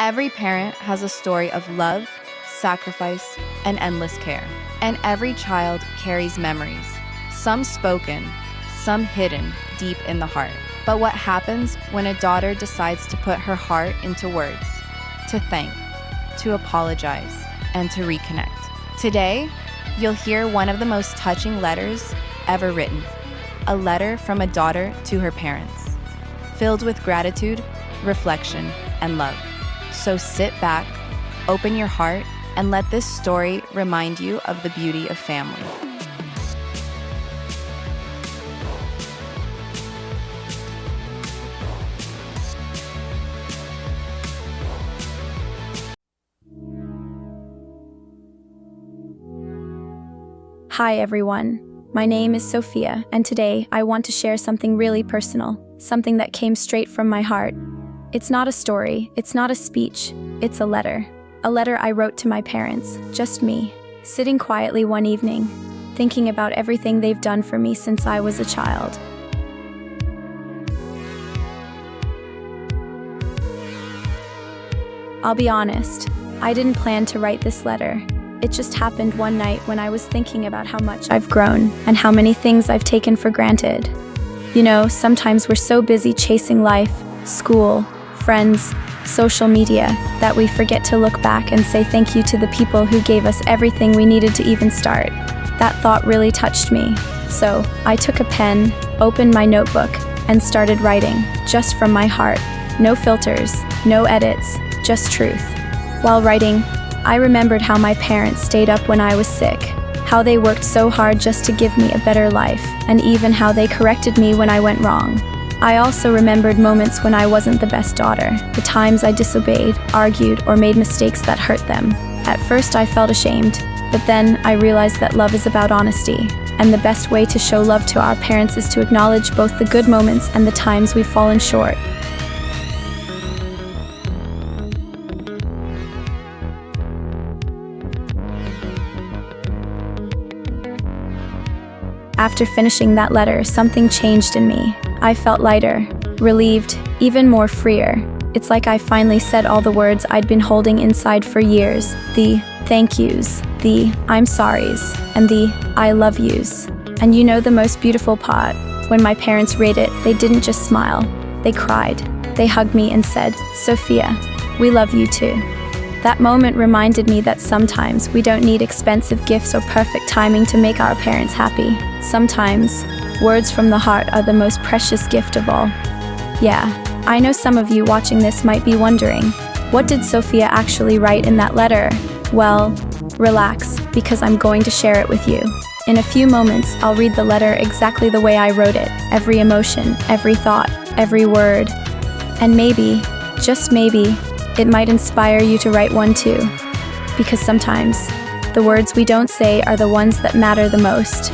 Every parent has a story of love, sacrifice, and endless care. And every child carries memories, some spoken, some hidden deep in the heart. But what happens when a daughter decides to put her heart into words, to thank, to apologize, and to reconnect? Today, you'll hear one of the most touching letters ever written, a letter from a daughter to her parents, filled with gratitude, reflection, and love. So sit back, open your heart, and let this story remind you of the beauty of family. Hi everyone, my name is Sophia, and today I want to share something really personal, something that came straight from my heart. It's not a story, it's not a speech, it's a letter. A letter I wrote to my parents, just me, sitting quietly one evening, thinking about everything they've done for me since I was a child. I'll be honest, I didn't plan to write this letter. It just happened one night when I was thinking about how much I've grown and how many things I've taken for granted. You know, sometimes we're so busy chasing life, school, friends, social media, that we forget to look back and say thank you to the people who gave us everything we needed to even start. That thought really touched me. So I took a pen, opened my notebook, and started writing, just from my heart. No filters, no edits, just truth. While writing, I remembered how my parents stayed up when I was sick, how they worked so hard just to give me a better life, and even how they corrected me when I went wrong. I also remembered moments when I wasn't the best daughter, the times I disobeyed, argued, or made mistakes that hurt them. At first I felt ashamed, but then I realized that love is about honesty, and the best way to show love to our parents is to acknowledge both the good moments and the times we've fallen short. After finishing that letter, something changed in me. I felt lighter, relieved, even more freer. It's like I finally said all the words I'd been holding inside for years. The thank yous, the I'm sorries, and the I love yous. And you know the most beautiful part? When my parents read it, they didn't just smile. They cried. They hugged me and said, "Sophia, we love you too." That moment reminded me that sometimes we don't need expensive gifts or perfect timing to make our parents happy. Sometimes, words from the heart are the most precious gift of all. Yeah, I know some of you watching this might be wondering, what did Sophia actually write in that letter? Well, relax, because I'm going to share it with you. In a few moments, I'll read the letter exactly the way I wrote it, every emotion, every thought, every word. And maybe, just maybe, it might inspire you to write one too. Because sometimes, the words we don't say are the ones that matter the most.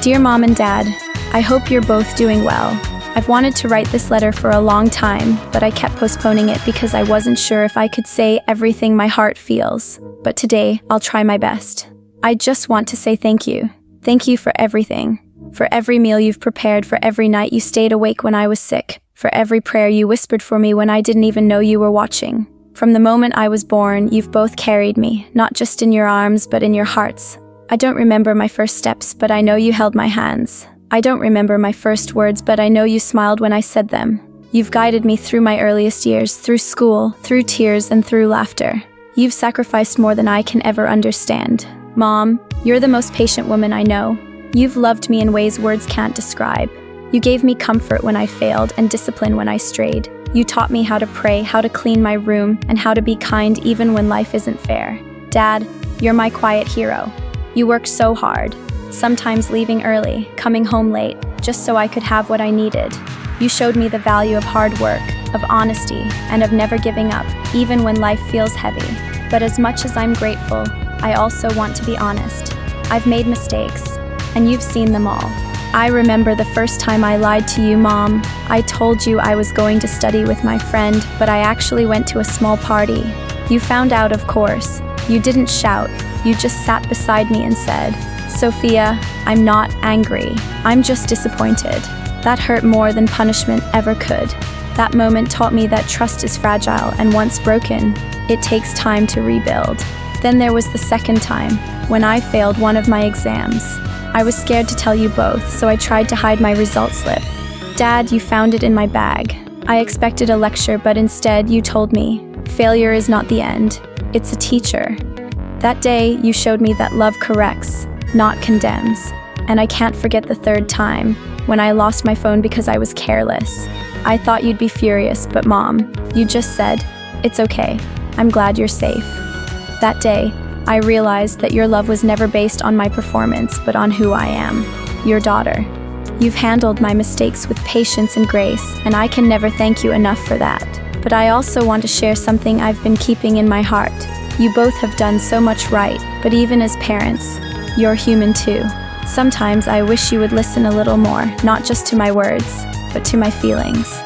Dear Mom and Dad, I hope you're both doing well. I've wanted to write this letter for a long time, but I kept postponing it because I wasn't sure if I could say everything my heart feels. But today, I'll try my best. I just want to say thank you. Thank you for everything. For every meal you've prepared, for every night you stayed awake when I was sick, for every prayer you whispered for me when I didn't even know you were watching. From the moment I was born, you've both carried me, not just in your arms, but in your hearts. I don't remember my first steps, but I know you held my hands. I don't remember my first words, but I know you smiled when I said them. You've guided me through my earliest years, through school, through tears, and through laughter. You've sacrificed more than I can ever understand. Mom, you're the most patient woman I know. You've loved me in ways words can't describe. You gave me comfort when I failed and discipline when I strayed. You taught me how to pray, how to clean my room, and how to be kind even when life isn't fair. Dad, you're my quiet hero. You worked so hard, sometimes leaving early, coming home late, just so I could have what I needed. You showed me the value of hard work, of honesty, and of never giving up, even when life feels heavy. But as much as I'm grateful, I also want to be honest. I've made mistakes, and you've seen them all. I remember the first time I lied to you, Mom. I told you I was going to study with my friend, but I actually went to a small party. You found out, of course. You didn't shout. You just sat beside me and said, Sophia, I'm not angry. I'm just disappointed. That hurt more than punishment ever could. That moment taught me that trust is fragile, and once broken, it takes time to rebuild. Then there was the second time, when I failed one of my exams. I was scared to tell you both, so I tried to hide my result slip. Dad, you found it in my bag. I expected a lecture, but instead you told me, failure is not the end, it's a teacher. That day, you showed me that love corrects, not condemns. And I can't forget the third time, when I lost my phone because I was careless. I thought you'd be furious, but Mom, you just said, it's okay, I'm glad you're safe. That day, I realized that your love was never based on my performance, but on who I am, your daughter. You've handled my mistakes with patience and grace, and I can never thank you enough for that. But I also want to share something I've been keeping in my heart. You both have done so much right, but even as parents, you're human too. Sometimes I wish you would listen a little more, not just to my words, but to my feelings.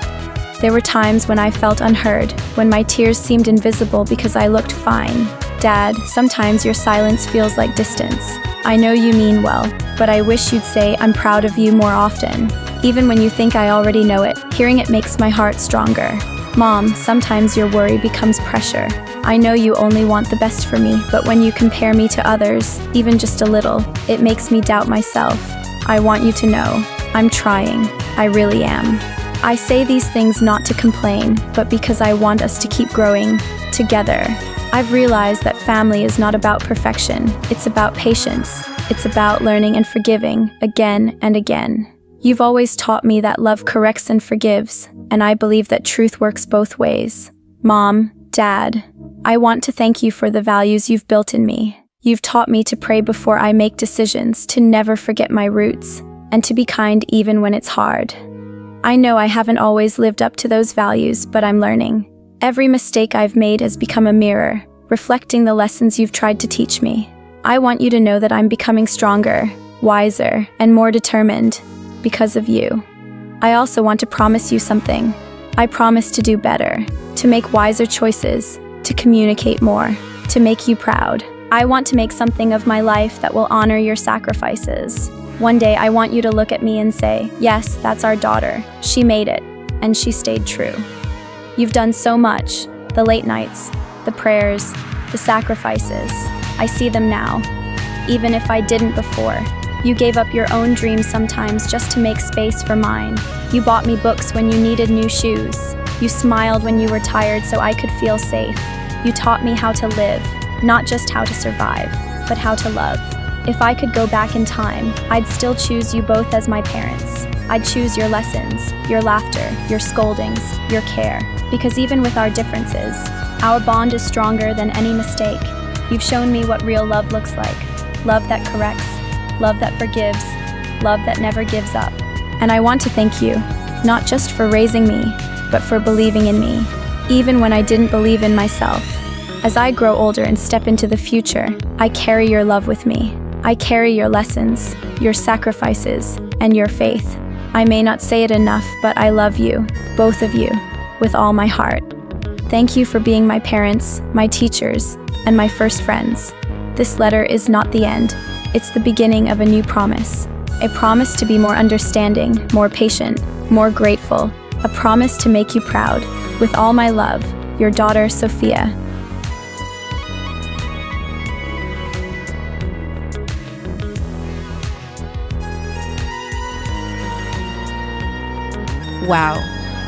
There were times when I felt unheard, when my tears seemed invisible because I looked fine. Dad, sometimes your silence feels like distance. I know you mean well, but I wish you'd say I'm proud of you more often. Even when you think I already know it, hearing it makes my heart stronger. Mom, sometimes your worry becomes pressure. I know you only want the best for me, but when you compare me to others, even just a little, it makes me doubt myself. I want you to know, I'm trying. I really am. I say these things not to complain, but because I want us to keep growing together. I've realized that family is not about perfection. It's about patience. It's about learning and forgiving again and again. You've always taught me that love corrects and forgives, and I believe that truth works both ways. Mom, Dad, I want to thank you for the values you've built in me. You've taught me to pray before I make decisions, to never forget my roots, and to be kind even when it's hard. I know I haven't always lived up to those values, but I'm learning. Every mistake I've made has become a mirror, reflecting the lessons you've tried to teach me. I want you to know that I'm becoming stronger, wiser, and more determined because of you. I also want to promise you something. I promise to do better, to make wiser choices, to communicate more, to make you proud. I want to make something of my life that will honor your sacrifices. One day I want you to look at me and say, yes, that's our daughter. She made it, and she stayed true. You've done so much, the late nights, the prayers, the sacrifices. I see them now, even if I didn't before. You gave up your own dreams sometimes just to make space for mine. You bought me books when you needed new shoes. You smiled when you were tired so I could feel safe. You taught me how to live, not just how to survive, but how to love. If I could go back in time, I'd still choose you both as my parents. I'd choose your lessons, your laughter, your scoldings, your care. Because even with our differences, our bond is stronger than any mistake. You've shown me what real love looks like. Love that corrects, love that forgives, love that never gives up. And I want to thank you, not just for raising me, but for believing in me, even when I didn't believe in myself. As I grow older and step into the future, I carry your love with me. I carry your lessons, your sacrifices, and your faith. I may not say it enough, but I love you, both of you, with all my heart. Thank you for being my parents, my teachers, and my first friends. This letter is not the end. It's the beginning of a new promise. A promise to be more understanding, more patient, more grateful. A promise to make you proud. With all my love, your daughter, Sophia. Wow,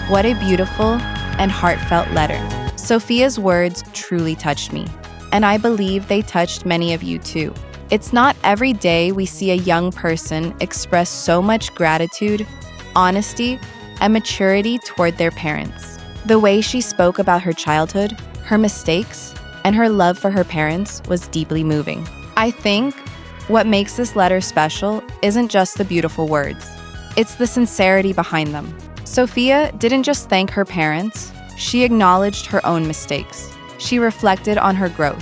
what a beautiful and heartfelt letter. Sophia's words truly touched me, and I believe they touched many of you too. It's not every day we see a young person express so much gratitude, honesty, and maturity toward their parents. The way she spoke about her childhood, her mistakes, and her love for her parents was deeply moving. I think what makes this letter special isn't just the beautiful words, it's the sincerity behind them. Sophia didn't just thank her parents, she acknowledged her own mistakes. She reflected on her growth.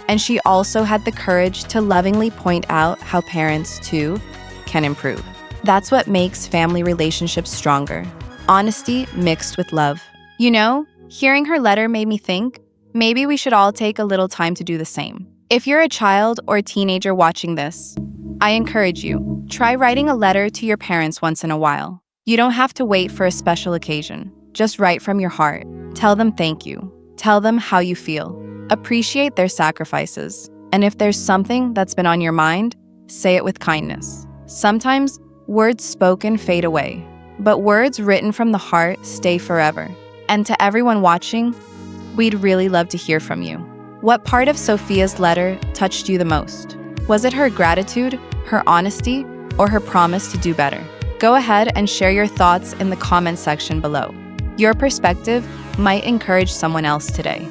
And she also had the courage to lovingly point out how parents, too, can improve. That's what makes family relationships stronger. Honesty mixed with love. You know, hearing her letter made me think, maybe we should all take a little time to do the same. If you're a child or a teenager watching this, I encourage you, try writing a letter to your parents once in a while. You don't have to wait for a special occasion. Just write from your heart. Tell them thank you. Tell them how you feel. Appreciate their sacrifices. And if there's something that's been on your mind, say it with kindness. Sometimes words spoken fade away, but words written from the heart stay forever. And to everyone watching, we'd really love to hear from you. What part of Sophia's letter touched you the most? Was it her gratitude, her honesty, or her promise to do better? Go ahead and share your thoughts in the comment section below. Your perspective might encourage someone else today.